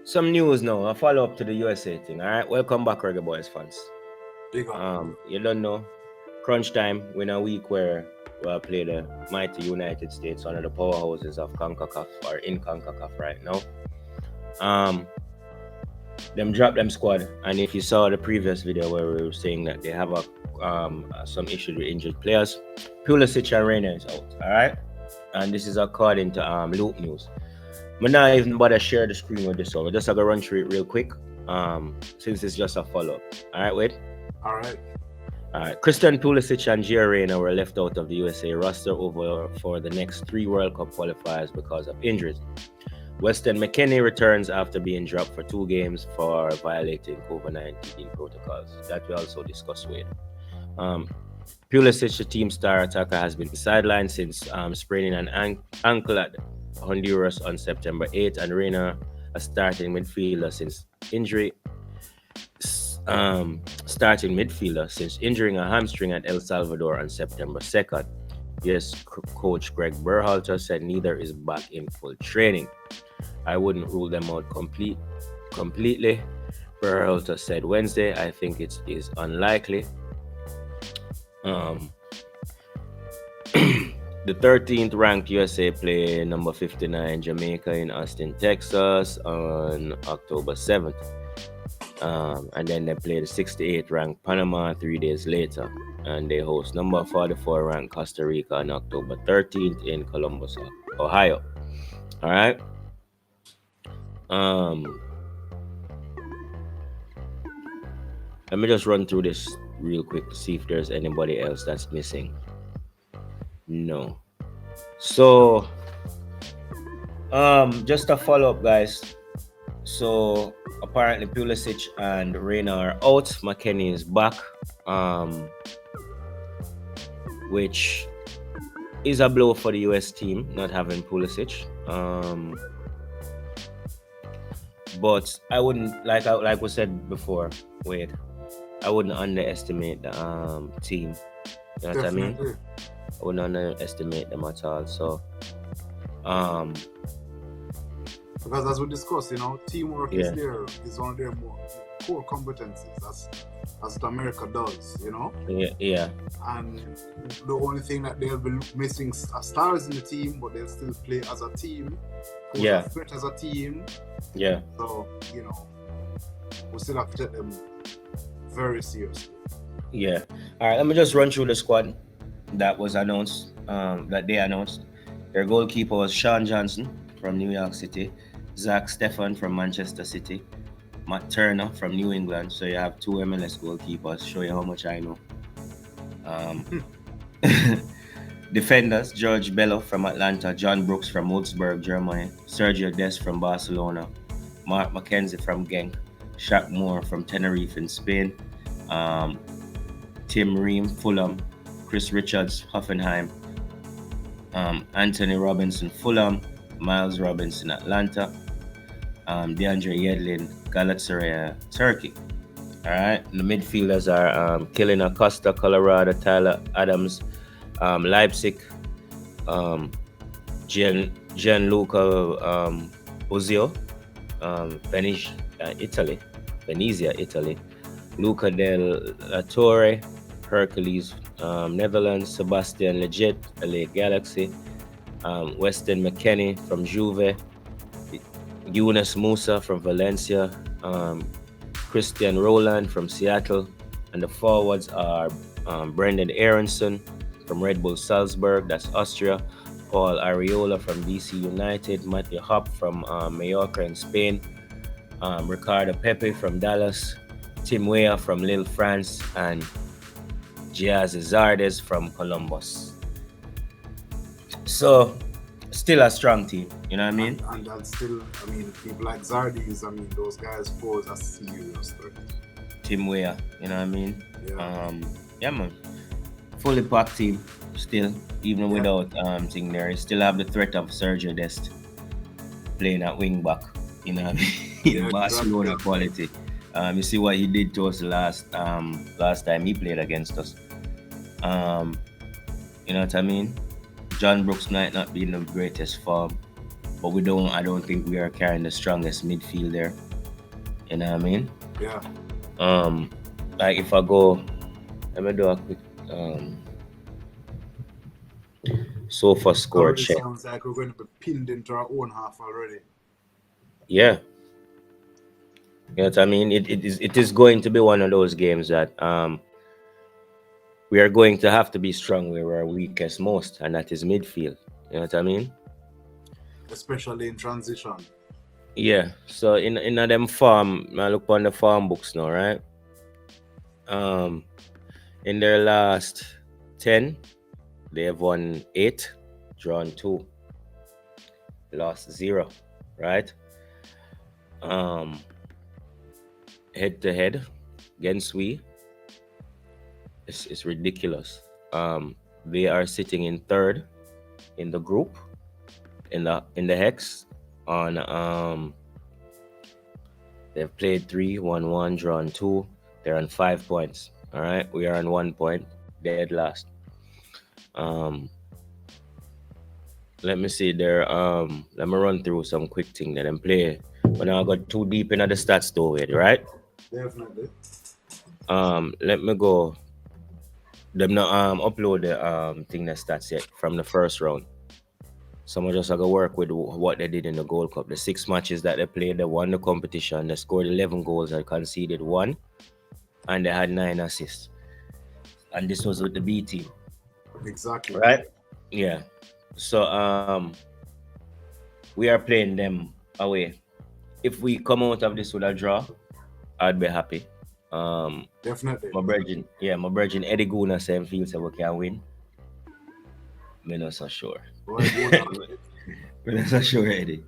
Some news now. A follow up to the USA thing. All right, welcome back, Reggae Boys fans. Big up. You don't know, crunch time. We're in a week where we'll play the mighty United States, one of the powerhouses of CONCACAF or in CONCACAF right now. Them drop them squad, and if you saw the previous video where we were saying that they have some issues with injured players, Pulisic and Reina is out. All right, and this is according to Loop News. I'm not even bother share the screen with this one. We're just gonna run through it real quick. Since it's just a follow-up. Alright, wait. Alright. Christian Pulisic and Gio Reyna were left out of the USA roster over for the next 3 World Cup qualifiers because of injuries. Weston McKennie returns after being dropped for 2 games for violating COVID-19 protocols. That we also discussed with. Pulisic, the team star attacker, has been sidelined since spraining an ankle at Honduras on September 8th, and Reina, a starting midfielder since injuring a hamstring at El Salvador on September 2nd. Yes, coach Greg Berhalter said neither is back in full training. I wouldn't rule them out completely. Berhalter said Wednesday, I think it is unlikely. The 13th ranked USA play number 59 Jamaica in Austin, Texas on October 7th. And then they play the 68th ranked Panama 3 days later. And they host number 44 ranked Costa Rica on October 13th in Columbus, Ohio. All right. Let me just run through this real quick to see if there's anybody else that's missing. No. So just a follow-up, guys. So apparently Pulisic and Reina are out. McKennie is back. Which is a blow for the US team, not having Pulisic. But I wouldn't, like we said before, I wouldn't underestimate the team. You know what I mean? I wouldn't underestimate them at all. So, because as we discussed, teamwork is one of their more core competencies. That's what America does, Yeah. And the only thing that they'll be missing are stars in the team, but they'll still play as a team. Threat as a team. Yeah. So, we still have to take them very seriously. Yeah. All right, let me just run through the squad that was announced, that they announced. Their goalkeeper was Sean Johnson from New York City, Zach Stefan from Manchester City, Matt Turner from New England. So you have 2 MLS goalkeepers. Show you how much I know. Defenders: George Bello from Atlanta, John Brooks from Wolfsburg, Germany, Sergio Dest from Barcelona, Mark McKenzie from Genk, Shaq Moore from Tenerife in Spain, Tim Ream, Fulham, Chris Richards, Hoffenheim, Anthony Robinson, Fulham, Miles Robinson, Atlanta, DeAndre Yedlin, Galatasaray, Turkey. All right. The midfielders are Kellen Acosta, Colorado, Tyler Adams, Leipzig, Gianluca Ozio, Venezia, Italy, Luca Del Torre, Hercules, Netherlands, Sebastian Legit, LA Galaxy, Weston McKennie from Juve, Yunus Musa from Valencia, Christian Roland from Seattle, and the forwards are Brendan Aronson from Red Bull Salzburg, that's Austria, Paul Ariola from DC United, Matthew Hopp from Mallorca in Spain, Ricardo Pepe from Dallas, Tim Weah from Lille, France, and Giaz Zardes from Columbus. So, still a strong team, you know what I mean? And that's still, people like Zardes, those guys pose a serious threat. Tim Weah, you know what I mean? Yeah. Man. Fully packed team, still, even without thing there. You still have the threat of Sergio Dest playing at wing back, you know what I mean? Barcelona quality. You see what he did to us last time he played against us. You know what I mean? John Brooks might not be in the greatest form. but we don't. I don't think we are carrying the strongest midfield there. You know what I mean? Yeah. Um, like if I go, let me do a quick so far score Already check. sounds like we're going to be pinned into our own half already. Yeah, you know what I mean. It is going to be one of those games that we are going to have to be strong where we're weakest most, and that is midfield. You know what I mean? Especially in transition. Yeah. So in a them farm, I look on the farm books now, right? Um, in their last 10, they have won 8, drawn 2, lost 0, right? Um, head to head against we, it's ridiculous. They are sitting in third in the group in the hex on they've played 3, won 1, drawn 2. They're on 5 points. All right, we are on 1 point, dead last. Um, let me see there. Let me run through some quick thing that them play. But now I got too deep into the stats though, with right? Definitely. Let me go. Them not upload the thing that stats yet from the first round. Someone just like to work with what they did in the Gold Cup. The 6 matches that they played, they won the competition. They scored 11 goals and conceded 1, and they had 9 assists. And this was with the B team, Exactly. right? Yeah. So we are playing them away. If we come out of this with a draw, I'd be happy. Um, Definitely. my virgin Eddie Guna same feels that we can win. Me not so sure. Boy, go down. Me not so sure, Eddie.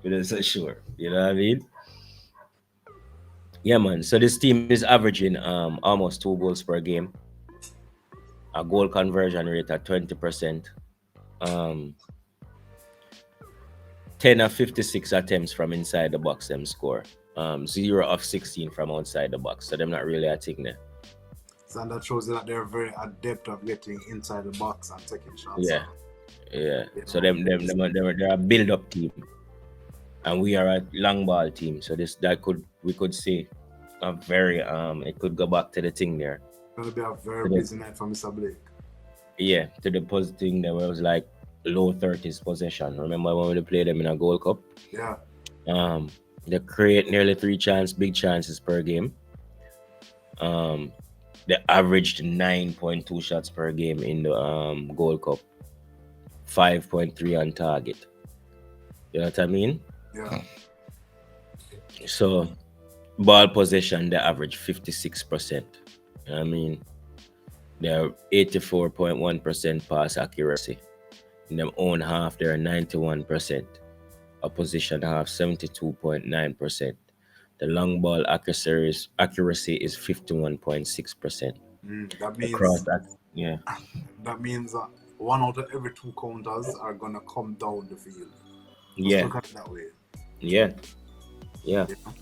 Me not so sure. You know what I mean? Yeah, man. So this team is averaging almost 2 goals per game, a goal conversion rate at 20%, um 10 of 56 attempts from inside the box them score, 0 of 16 from outside the box. So them not really a thing there. So that shows you that they're very adept of getting inside the box and taking shots. Yeah, yeah. You So know, they're a build up team, and we are a long ball team. So this that could we could see a very it could go back to the thing there. Gonna be a very To the, busy night for Mr. Blake. yeah, to the thing there where it was like low 30s possession. Remember when we played them in a Gold Cup? Yeah. Um, they create nearly big chances per game. Um, they averaged 9.2 shots per game in the Gold Cup, 5.3 on target. You know what I mean? Yeah. So ball possession, they average 56%. You know what I mean? They're 84.1% pass accuracy. In their own half, they're 91%. Opposition half, 72.9%. The long ball accuracy is 51.6%. That Across means that, yeah. that means 1 out of every 2 counters are gonna come down the field. Just Yeah, look at it that way. yeah, yeah. You know?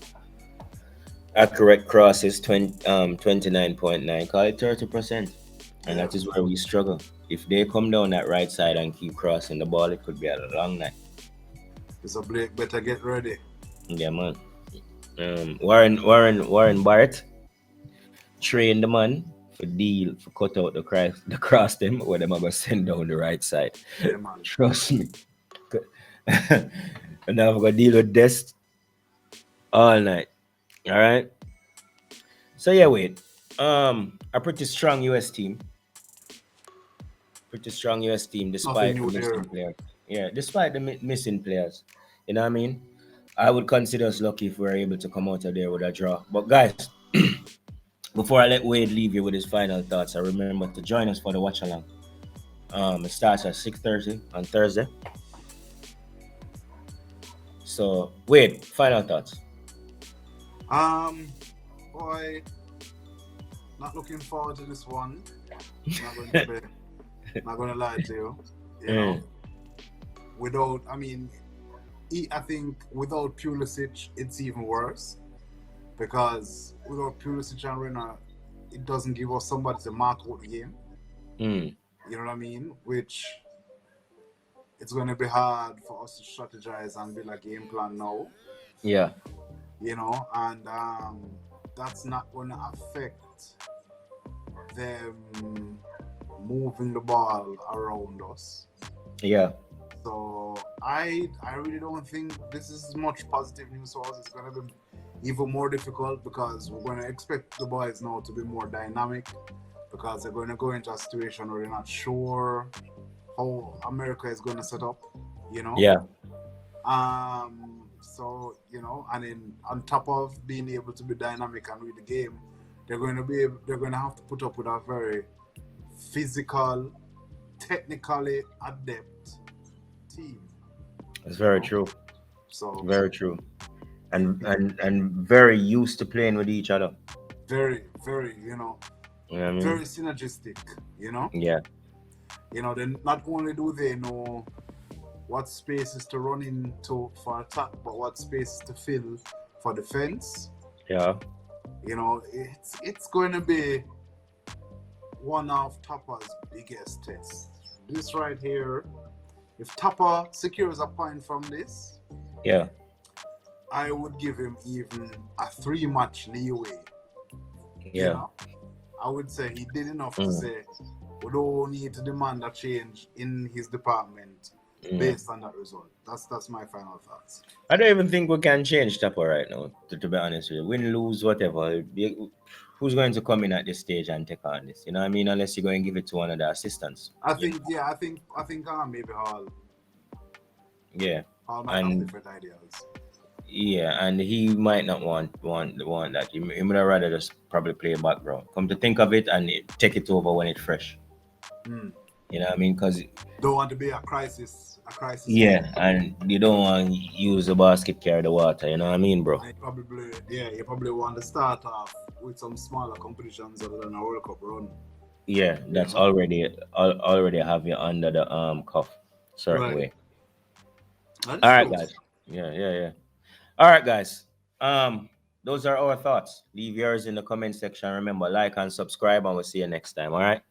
Accurate crosses 29.9, call it 30%. And Yeah. that is where we struggle. If they come down that right side and keep crossing the ball, it could be a long night. Mr. Blake, better get ready. Yeah, man. Warren Barrett train the man for deal for cut out the cross them where them are gonna send down the right side. Yeah, man. Trust me. And now I'm gonna deal with this all night. All right. So yeah, wait. A pretty strong US team. Pretty strong US team Nothing despite the new missing there. players. Yeah, despite the missing players. You know what I mean? I would consider us lucky if we were able to come out of there with a draw. But guys, before I let Wade leave you with his final thoughts, I remember to join us for the watch along. It starts at 6:30 on Thursday. So Wade, final thoughts. Boy, not looking forward to this one. Not gonna lie to you. You know, without, I think without Pulisic, it's even worse because without Pulisic and Renner, it doesn't give us somebody to mark out the game. Mm. You know what I mean? Which it's going to be hard for us to strategize and build a game plan now. Yeah. And that's not going to affect them moving the ball around us. Yeah. So I really don't think this is much positive news for us. It's going to be even more difficult because we're going to expect the boys now to be more dynamic because they're going to go into a situation where they're not sure how America is going to set up. Yeah. So and then on top of being able to be dynamic and read the game, they're going to have to put up with a very physical, technically adept team. It's very true. So Very true. And very used to playing with each other. very, very, You know what I mean? very synergistic. Yeah. Then not only do they know what spaces to run into for attack, but what spaces to fill for defense. Yeah. It's going to be one of Topper's biggest tests. This right here, if Topper secures a point from this, Yeah. I would give him even a 3-match leeway. Yeah. I would say he did enough to say we don't need to demand a change in his department based on that result. That's my final thoughts. I don't even think we can change Tapo right now, to be honest with you. Win, lose, whatever. Who's going to come in at this stage and take on this? You know what I mean? Unless you're going to give it to one of the assistants. I think maybe Hall. Yeah. Hall might have different ideas. Yeah, and he might not want that. He might rather just probably play background. Come to think of it, and take it over when it's fresh. You know what I mean? Because don't want to be a crisis. Yeah, and you don't want to use the basket carry the water. You know what I mean, bro? You probably want to start off with some smaller competitions other than a World Cup run. Yeah, that's already have you under the cuff certain way. All right, guys. Yeah. All right, guys. Those are our thoughts. Leave yours in the comment section. Remember, like and subscribe, and we'll see you next time. All right.